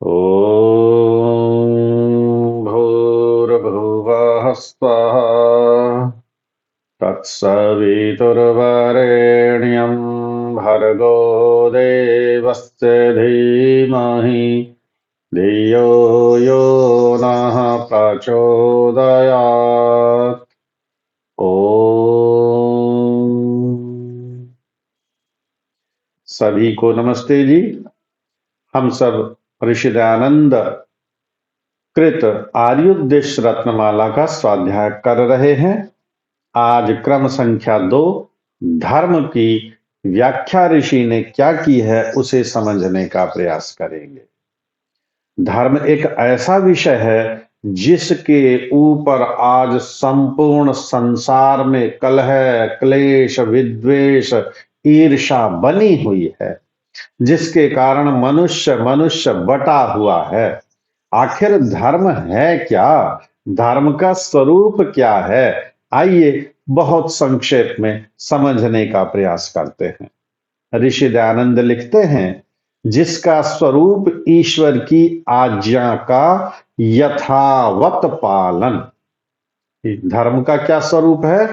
ॐ भूर्भुवः स्वः तत्सवितुर्वरेण्यं भर्गो देवस्य धीमहि धियो यो नः प्रचोदयात्। ओम सभी को नमस्ते जी। हम सब ऋषि दयानंद कृत आर्योद्देश्य रत्नमाला का स्वाध्याय कर रहे हैं। आज क्रम संख्या 2 धर्म की व्याख्या ऋषि ने क्या की है उसे समझने का प्रयास करेंगे। धर्म एक ऐसा विषय है जिसके ऊपर आज संपूर्ण संसार में कलह, क्लेश, विद्वेष, ईर्ष्या बनी हुई है, जिसके कारण मनुष्य मनुष्य बटा हुआ है। आखिर धर्म है क्या? धर्म का स्वरूप क्या है? आइए बहुत संक्षेप में समझने का प्रयास करते हैं। ऋषि दयानंद लिखते हैं, जिसका स्वरूप ईश्वर की आज्ञा का यथावत पालन। धर्म का क्या स्वरूप है?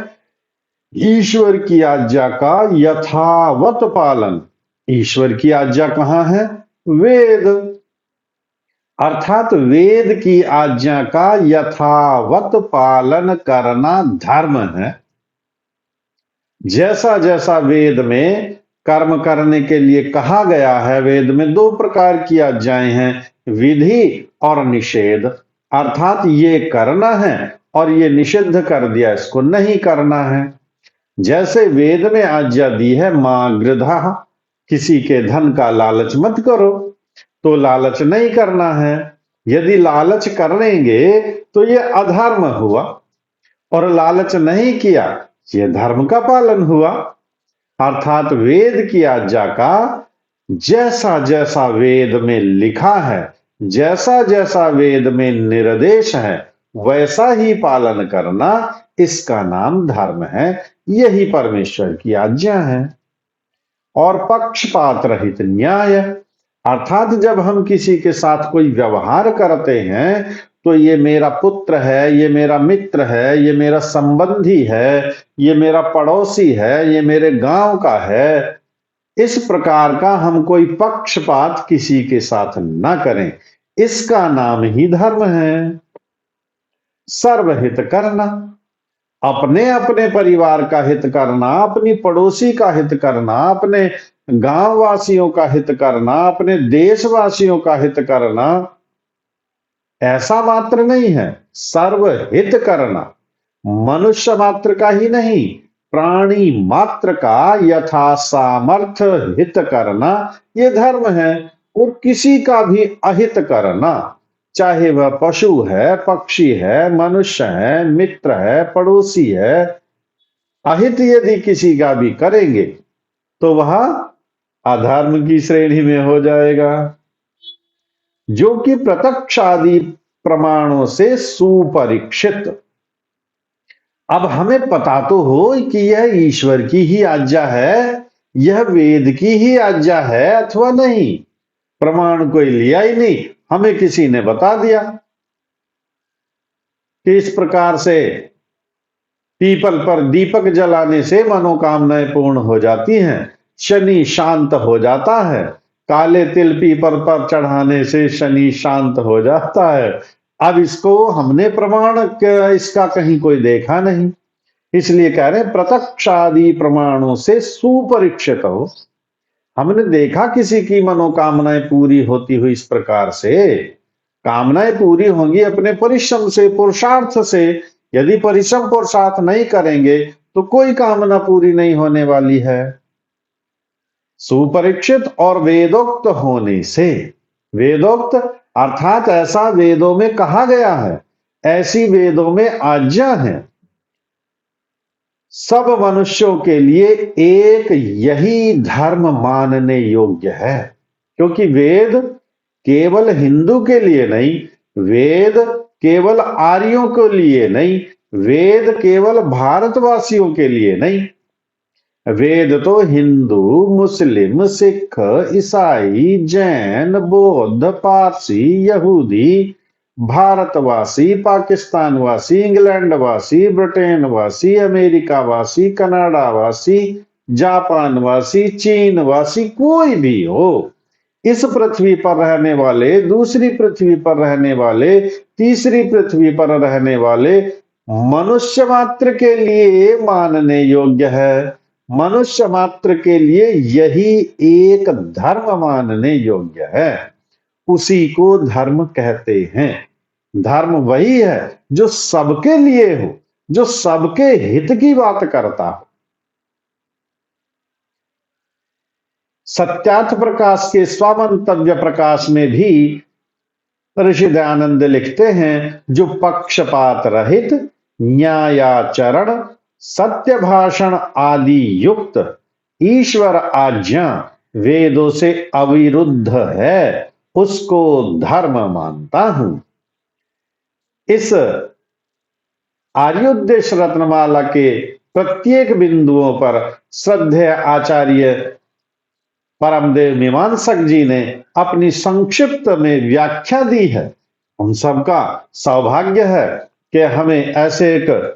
ईश्वर की आज्ञा का यथावत पालन। ईश्वर की आज्ञा कहाँ है? वेद। अर्थात वेद की आज्ञा का यथावत पालन करना धर्म है। जैसा जैसा वेद में कर्म करने के लिए कहा गया है, वेद में 2 प्रकार की आज्ञाएं हैं, विधि और निषेध। अर्थात ये करना है और ये निषिद्ध कर दिया, इसको नहीं करना है। जैसे वेद में आज्ञा दी है, मां गृधा, किसी के धन का लालच मत करो, तो लालच नहीं करना है। यदि लालच करेंगे तो ये अधर्म हुआ, और लालच नहीं किया ये धर्म का पालन हुआ। अर्थात वेद की आज्ञा का जैसा जैसा वेद में लिखा है, जैसा जैसा वेद में निर्देश है, वैसा ही पालन करना, इसका नाम धर्म है। यही परमेश्वर की आज्ञा है। और पक्षपात रहित न्याय, अर्थात जब हम किसी के साथ कोई व्यवहार करते हैं तो ये मेरा पुत्र है, ये मेरा मित्र है, ये मेरा संबंधी है, ये मेरा पड़ोसी है, ये मेरे गांव का है, इस प्रकार का हम कोई पक्षपात किसी के साथ ना करें, इसका नाम ही धर्म है। सर्वहित करना, अपने अपने परिवार का हित करना, अपनी पड़ोसी का हित करना, अपने गांव वासियों का हित करना, अपने देशवासियों का हित करना, ऐसा मात्र नहीं है, सर्वहित करना। मनुष्य मात्र का ही नहीं, प्राणी मात्र का यथा सामर्थ्य हित करना ये धर्म है। और किसी का भी अहित करना, चाहे वह पशु है, पक्षी है, मनुष्य है, मित्र है, पड़ोसी है, अहित यदि किसी का भी करेंगे तो वह अधर्म की श्रेणी में हो जाएगा, जो कि प्रत्यक्ष आदि प्रमाणों से सुपरीक्षित। अब हमें पता तो हो कि यह ईश्वर की ही आज्ञा है, यह वेद की ही आज्ञा है अथवा नहीं। प्रमाण कोई लिया ही नहीं, हमें किसी ने बता दिया कि इस प्रकार से पीपल पर दीपक जलाने से मनोकामनाएं पूर्ण हो जाती हैं, शनि शांत हो जाता है, काले तिल पीपल पर चढ़ाने से शनि शांत हो जाता है। अब इसको हमने प्रमाण इसका कहीं कोई देखा नहीं, इसलिए कह रहे हैं प्रत्यक्ष आदि प्रमाणों से सुपरीक्षित हो। हमने देखा किसी की मनोकामनाएं पूरी होती हुई इस प्रकार से। कामनाएं पूरी होंगी अपने परिश्रम से, पुरुषार्थ से। यदि परिश्रम पुरुषार्थ नहीं करेंगे तो कोई कामना पूरी नहीं होने वाली है। सुपरीक्षित और वेदोक्त होने से, वेदोक्त अर्थात ऐसा वेदों में कहा गया है, ऐसी वेदों में आज्ञा है। सब मनुष्यों के लिए एक यही धर्म मानने योग्य है, क्योंकि वेद केवल हिंदू के लिए नहीं, वेद केवल आर्यों के लिए नहीं, वेद केवल भारतवासियों के लिए नहीं, वेद तो हिंदू, मुस्लिम, सिख, ईसाई, जैन, बौद्ध, पारसी, यहूदी, भारतवासी, पाकिस्तानवासी, इंग्लैंडवासी, ब्रिटेनवासी, अमेरिकावासी, कनाडावासी, जापानवासी, चीनवासी, कोई भी हो, इस पृथ्वी पर रहने वाले, दूसरी पृथ्वी पर रहने वाले, तीसरी पृथ्वी पर रहने वाले मनुष्य मात्र के लिए मानने योग्य है। मनुष्य मात्र के लिए यही एक धर्म मानने योग्य है, उसी को धर्म कहते हैं। धर्म वही है जो सबके लिए हो, जो सबके हित की बात करता हो। सत्यार्थ प्रकाश के स्वमंतव्य प्रकाश में भी ऋषि दयानंद लिखते हैं, जो पक्षपात रहित, न्यायाचरण, सत्य भाषण आदि युक्त ईश्वर आज्ञा वेदों से अविरुद्ध है, उसको धर्म मानता हूं। इस आर्योद्देश्य रत्नमाला के प्रत्येक बिंदुओं पर श्रद्धेय आचार्य परमदेव मीमांसक जी ने अपनी संक्षिप्त में व्याख्या दी है। हम सबका सौभाग्य है कि हमें ऐसे एक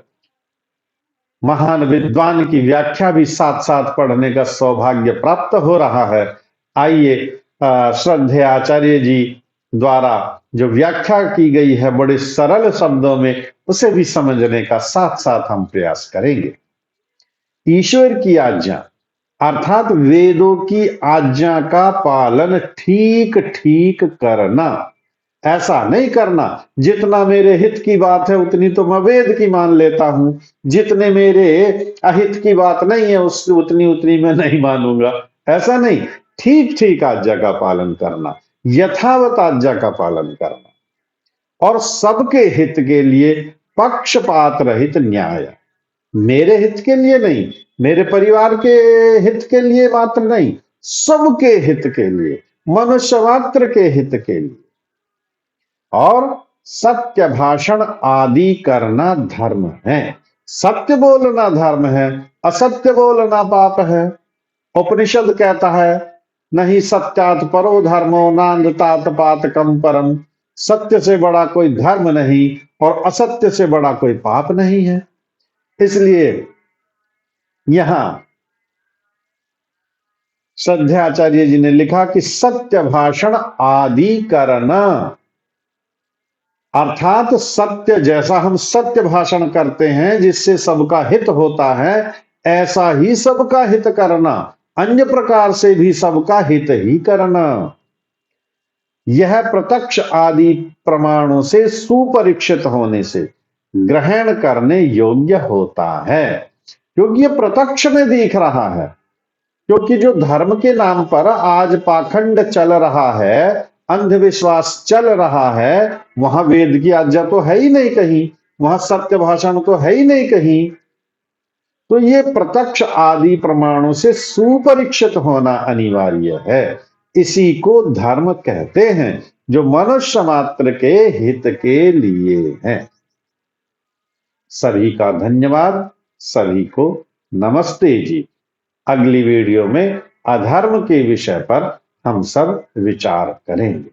महान विद्वान की व्याख्या भी साथ साथ पढ़ने का सौभाग्य प्राप्त हो रहा है। आइए श्रद्धेय आचार्य जी द्वारा जो व्याख्या की गई है बड़े सरल शब्दों में, उसे भी समझने का साथ साथ हम प्रयास करेंगे। ईश्वर की आज्ञा अर्थात वेदों की आज्ञा का पालन ठीक ठीक करना। ऐसा नहीं करना जितना मेरे हित की बात है उतनी तो मैं वेद की मान लेता हूं, जितने मेरे अहित की बात नहीं है उसकी उतनी मैं नहीं मानूंगा। ऐसा नहीं, ठीक ठीक आज्ञा का पालन करना, यथावत आज्ञा का पालन करना और सबके हित के लिए पक्षपात रहित न्याय। मेरे हित के लिए नहीं, मेरे परिवार के हित के लिए मात्र नहीं, सबके हित के लिए, मनुष्य मात्र के हित के लिए। और सत्य भाषण आदि करना धर्म है। सत्य बोलना धर्म है, असत्य बोलना पाप है। उपनिषद कहता है, नहीं सत्यात परो धर्मो नान्तात पातकम परम। सत्य से बड़ा कोई धर्म नहीं और असत्य से बड़ा कोई पाप नहीं है। इसलिए यहां श्रद्धाचार्य जी ने लिखा कि सत्य भाषण आदि करना, अर्थात सत्य, जैसा हम सत्य भाषण करते हैं जिससे सबका हित होता है, ऐसा ही सबका हित करना, अन्य प्रकार से भी सबका हित ही करना। यह प्रत्यक्ष आदि प्रमाणों से सुपरीक्षित होने से ग्रहण करने योग्य होता है, क्योंकि यह प्रत्यक्ष में दिख रहा है। क्योंकि जो धर्म के नाम पर आज पाखंड चल रहा है, अंधविश्वास चल रहा है, वहां वेद की आज्ञा तो है ही नहीं कहीं, वहां सत्य भाषण तो है ही नहीं कहीं। तो ये प्रत्यक्ष आदि प्रमाणों से सुपरीक्षित होना अनिवार्य है। इसी को धर्म कहते हैं, जो मनुष्य मात्र के हित के लिए है। सभी का धन्यवाद, सभी को नमस्ते जी। अगली वीडियो में अधर्म के विषय पर हम सब विचार करेंगे।